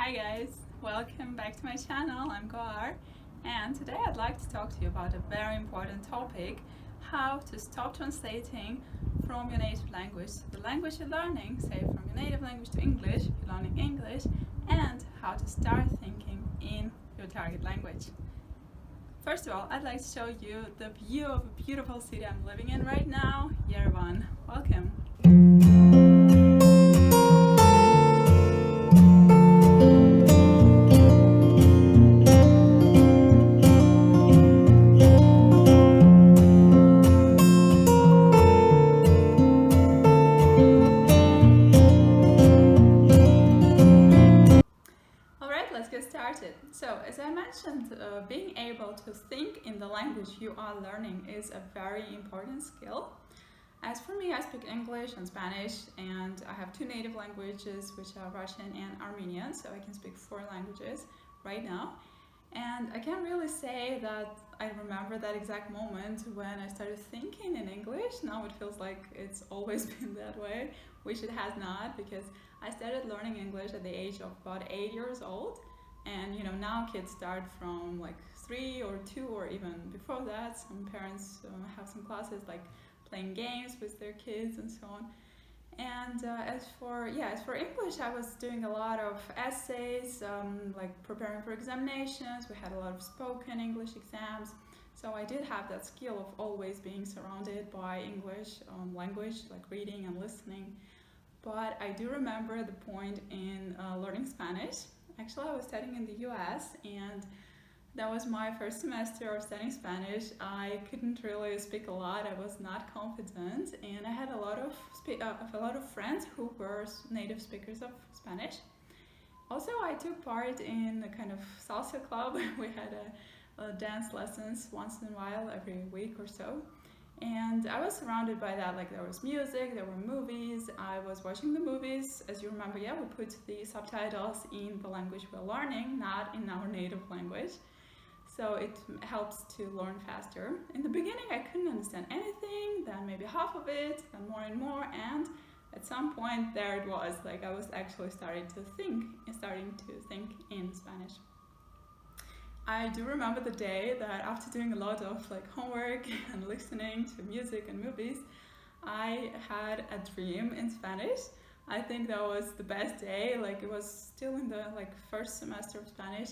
Hi guys, welcome back to my channel. I'm Goar, and today I'd like to talk to you about a very important topic: how to stop translating from your native language, the language you're learning, say from your native language to English, you're learning English, and how to start thinking in your target language. First of all, I'd like to show you the view of a beautiful city I'm living in right now, Yerevan. Welcome. Let's get started. So, as I mentioned, being able to think in the language you are learning is a very important skill. As for me, I speak English and Spanish, and I have two native languages, which are Russian and Armenian, so I can speak 4 languages right now. And I can't really say that I remember that exact moment when I started thinking in English. Now it feels like it's always been that way, which it has not, because I started learning English at the age of about 8 years old. And now kids start from like 3 or 2 or even before that. Some parents have some classes like playing games with their kids and so on. And as for English, I was doing a lot of essays, like preparing for examinations. We had a lot of spoken English exams, so I did have that skill of always being surrounded by English language, like reading and listening. But I do remember the point in learning Spanish. Actually, I was studying in the US, and that was my first semester of studying Spanish. I couldn't really speak a lot. I was not confident, and I had a lot of friends who were native speakers of Spanish. Also, I took part in a kind of salsa club. We had a dance lessons once in a while, every week or so. And I was surrounded by that, like there was music, there were movies, I was watching the movies. As you remember, we put the subtitles in the language we're learning, not in our native language. So it helps to learn faster. In the beginning, I couldn't understand anything, then maybe half of it, then more and more, and at some point there it was, like I was actually starting to think in Spanish. I do remember the day that after doing a lot of like homework and listening to music and movies, I had a dream in Spanish. I think that was the best day. Like it was still in the first semester of Spanish,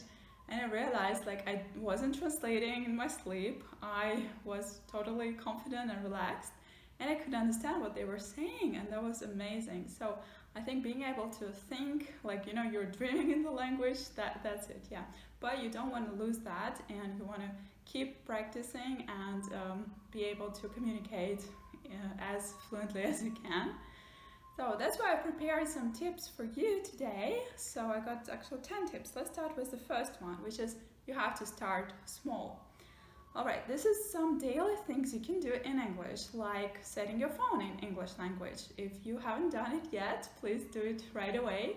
and I realized like I wasn't translating in my sleep. I was totally confident and relaxed, and I could understand what they were saying, and that was amazing. So I think being able to think like you're dreaming in the language, that's it, yeah. But you don't want to lose that, and you want to keep practicing and be able to communicate as fluently as you can. So that's why I prepared some tips for you today. So I got actually 10 tips. Let's start with the first one, which is you have to start small. Alright, this is some daily things you can do in English, like setting your phone in English language. If you haven't done it yet, please do it right away.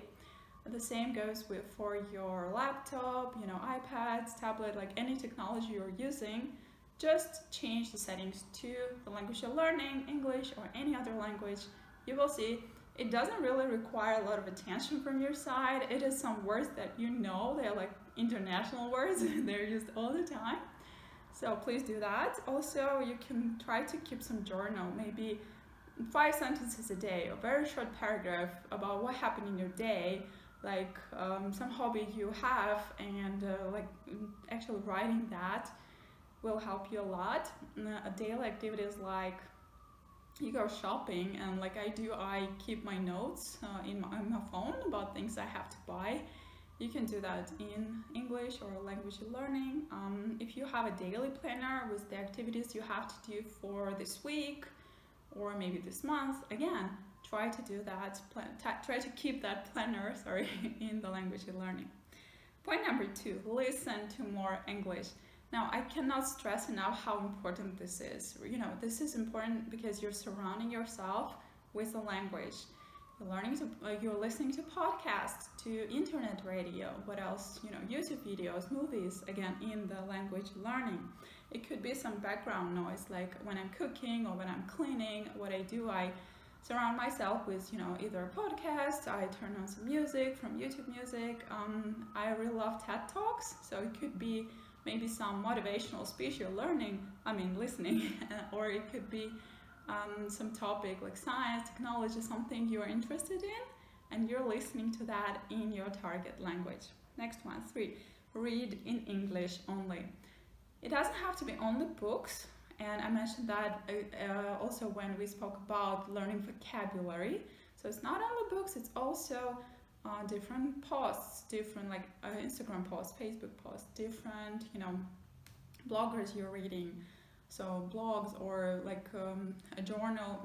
The same goes for your laptop, iPads, tablet, like any technology you're using. Just change the settings to the language you're learning, English or any other language. You will see it doesn't really require a lot of attention from your side. It is some words that they're like international words, they're used all the time. So please do that. Also, you can try to keep some journal, maybe 5 sentences a day, a very short paragraph about what happened in your day, like some hobby you have, and actually writing that will help you a lot. A daily activities like you go shopping, and like I keep my notes in my phone about things I have to buy. You can do that in English or language you're learning. If you have a daily planner with the activities you have to do for this week or maybe this month, again, try to do that. Try to keep that planner, in the language you're learning. Point number 2, listen to more English. Now, I cannot stress enough how important this is. This is important because you're surrounding yourself with the language. You're listening to podcasts, to internet radio, what else, YouTube videos, movies, again, in the language learning. It could be some background noise, like when I'm cooking or when I'm cleaning. What I do, I surround myself with, either a podcast, I turn on some music from YouTube Music. I really love TED Talks, so it could be maybe some motivational speech you're listening, or it could be some topic like science, technology, something you're interested in, and you're listening to that in your target language. Next one, 3, read in English only. It doesn't have to be only books, and I mentioned that also when we spoke about learning vocabulary. So it's not only books, it's also different posts, different like Instagram posts, Facebook posts, different, bloggers you're reading. So blogs or like a journal,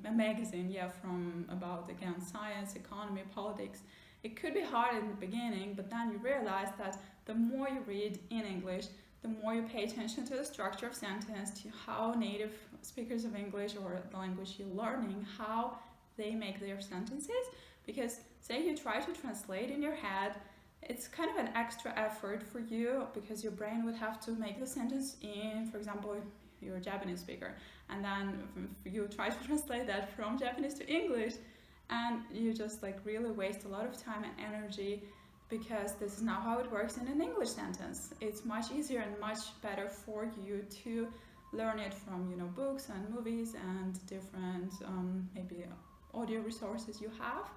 a magazine, from about, again, science, economy, politics. It could be hard in the beginning, but then you realize that the more you read in English, the more you pay attention to the structure of sentence, to how native speakers of English or the language you're learning, how they make their sentences. Because say you try to translate in your head, it's kind of an extra effort for you, because your brain would have to make the sentence in, for example, you're a Japanese speaker, and then you try to translate that from Japanese to English, and you just like really waste a lot of time and energy, because this is not how it works in an English sentence. It's much easier and much better for you to learn it from, books and movies and different maybe audio resources you have,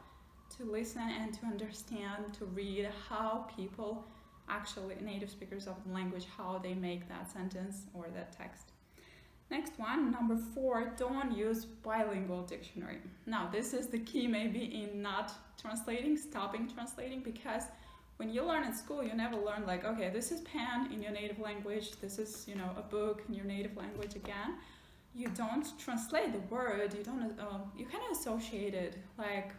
to listen and to understand, to read how people, actually native speakers of the language, how they make that sentence or that text. Next one, number 4, don't use bilingual dictionary. Now, this is the key maybe in not translating, stopping translating, because when you learn in school, you never learn like, okay, this is pen in your native language, this is, a book in your native language again. You don't translate the word, you kind of associate it, like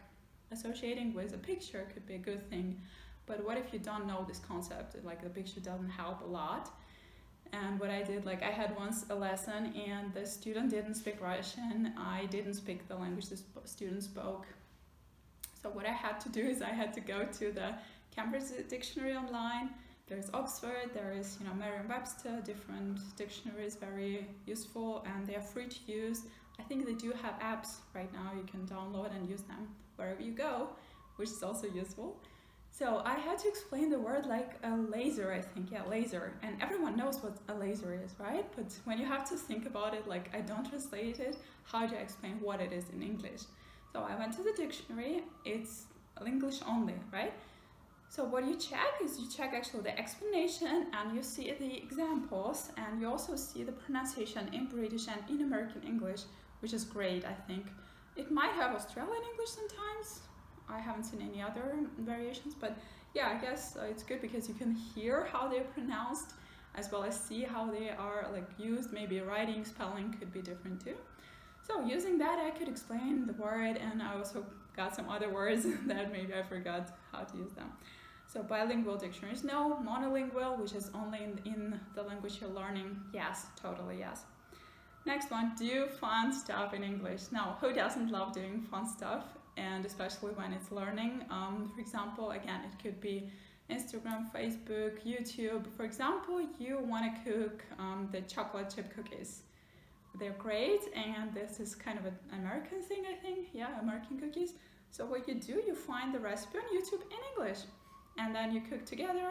associating with a picture could be a good thing, but what if you don't know this concept? Like the picture doesn't help a lot. And what I did, like I had once a lesson and the student didn't speak Russian, I didn't speak the language the student spoke. So what I had to do is I had to go to the Cambridge Dictionary online. There's Oxford, there is Merriam-Webster, different dictionaries, very useful, and they are free to use. I think they do have apps right now, you can download and use them wherever you go, which is also useful. So I had to explain the word like a laser, I think, laser. And everyone knows what a laser is, right? But when you have to think about it, like I don't translate it, how do I explain what it is in English? So I went to the dictionary, it's English only, right? So what you check is you check actually the explanation, and you see the examples, and you also see the pronunciation in British and in American English, which is great, I think. It might have Australian English sometimes. I haven't seen any other variations, but yeah, I guess it's good because you can hear how they're pronounced as well as see how they are like used. Maybe writing, spelling could be different too. So using that, I could explain the word, and I also got some other words that maybe I forgot how to use them. So bilingual dictionaries, no. Monolingual, which is only in the language you're learning, yes, totally yes. Next one, do fun stuff in English. Now, who doesn't love doing fun stuff? And especially when it's learning. For example, again, it could be Instagram, Facebook, YouTube. For example, you want to cook the chocolate chip cookies. They're great, and this is kind of an American thing, I think. Yeah, American cookies. So what you do, you find the recipe on YouTube in English, and then you cook together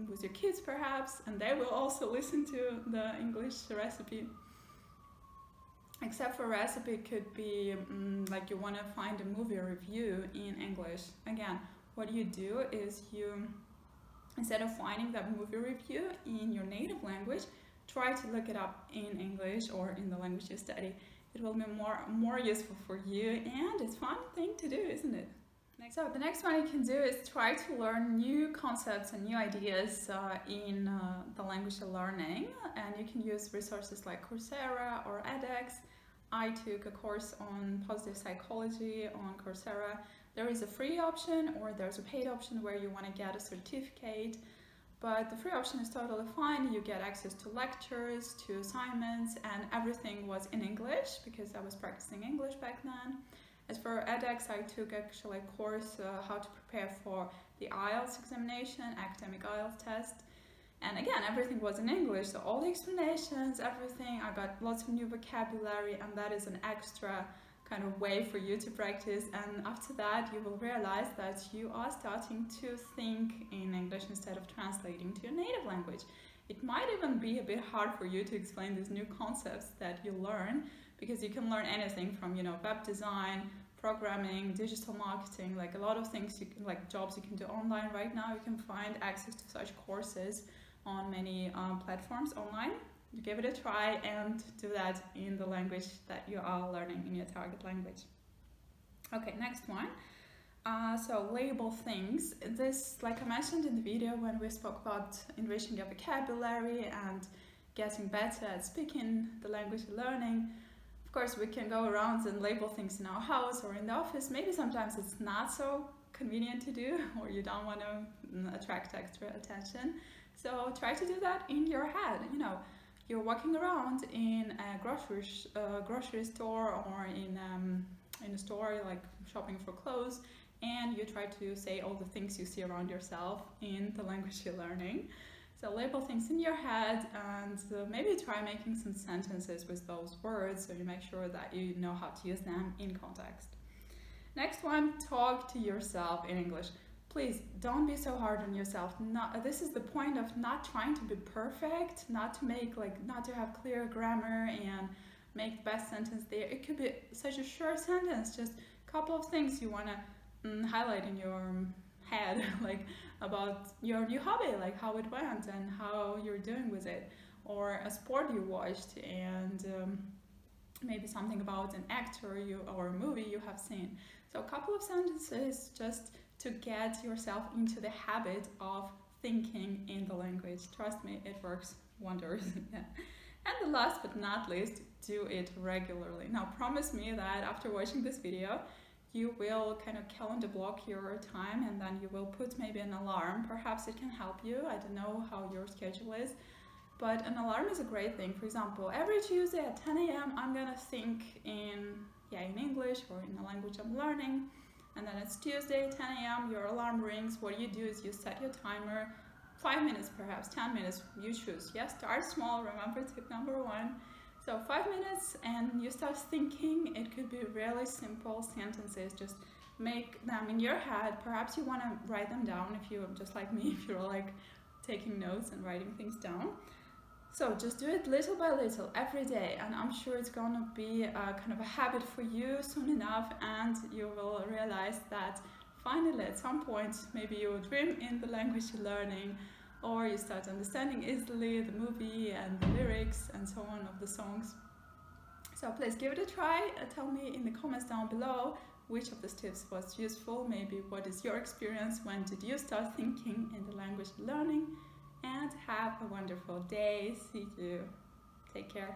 with your kids perhaps, and they will also listen to the English recipe. Except for recipe, it could be like you want to find a movie review in English. Again, what you do is you, instead of finding that movie review in your native language, try to look it up in English or in the language you study. It will be more useful for you, and it's a fun thing to do, isn't it? So the next one you can do is try to learn new concepts and new ideas in the language you're learning, and you can use resources like Coursera or edX. I took a course on positive psychology on Coursera. There is a free option or there's a paid option where you want to get a certificate, but the free option is totally fine. You get access to lectures, to assignments, and everything was in English because I was practicing English back then. As for edX, I took actually a course how to prepare for the IELTS examination, academic IELTS test. And again, everything was in English, so all the explanations, everything, I got lots of new vocabulary, and that is an extra kind of way for you to practice, and after that you will realize that you are starting to think in English instead of translating to your native language. It might even be a bit hard for you to explain these new concepts that you learn, because you can learn anything from, web design, programming, digital marketing, like a lot of things, like jobs you can do online right now. You can find access to such courses on many platforms online. You give it a try and do that in the language that you are learning, in your target language. Okay, next one. So label things. This, like I mentioned in the video when we spoke about enriching your vocabulary and getting better at speaking the language you're learning. Of course, we can go around and label things in our house or in the office. Maybe sometimes it's not so convenient to do, or you don't want to attract extra attention. So try to do that in your head. You're walking around in a grocery store or in a store like shopping for clothes, and you try to say all the things you see around yourself in the language you're learning. So label things in your head, and maybe try making some sentences with those words so you make sure that you know how to use them in context. Next one, talk to yourself in English. Please don't be so hard on yourself. This is the point of not trying to be perfect, not to have clear grammar and make the best sentence there. It could be such a short sentence, just a couple of things you want to highlight in your head, like about your new hobby, like how it went and how you're doing with it, or a sport you watched, and maybe something about an actor or a movie you have seen. So a couple of sentences just to get yourself into the habit of thinking in the language. Trust me, it works wonders. Yeah. And the last but not least, do it regularly. Now promise me that after watching this video, you will kind of calendar block your time, and then you will put maybe an alarm. Perhaps it can help you. I don't know how your schedule is, but an alarm is a great thing. For example, every Tuesday at 10 a.m. I'm gonna think in English or in the language I'm learning. And then it's Tuesday, 10 a.m., your alarm rings. What you do is you set your timer, 5 minutes perhaps, 10 minutes, you choose. Yes, start small, remember tip number 1. So 5 minutes and you start thinking. It could be really simple sentences, just make them in your head. Perhaps you want to write them down if you're just like me, if you're like taking notes and writing things down. So just do it little by little every day, and I'm sure it's gonna be a kind of a habit for you soon enough, and you will realize that finally at some point maybe you will dream in the language you're learning, or you start understanding easily the movie and the lyrics and so on of the songs. So please give it a try. Tell me in the comments down below which of these tips was useful. Maybe what is your experience, when did you start thinking in the language you're learning? And have a wonderful day. See you. Take care.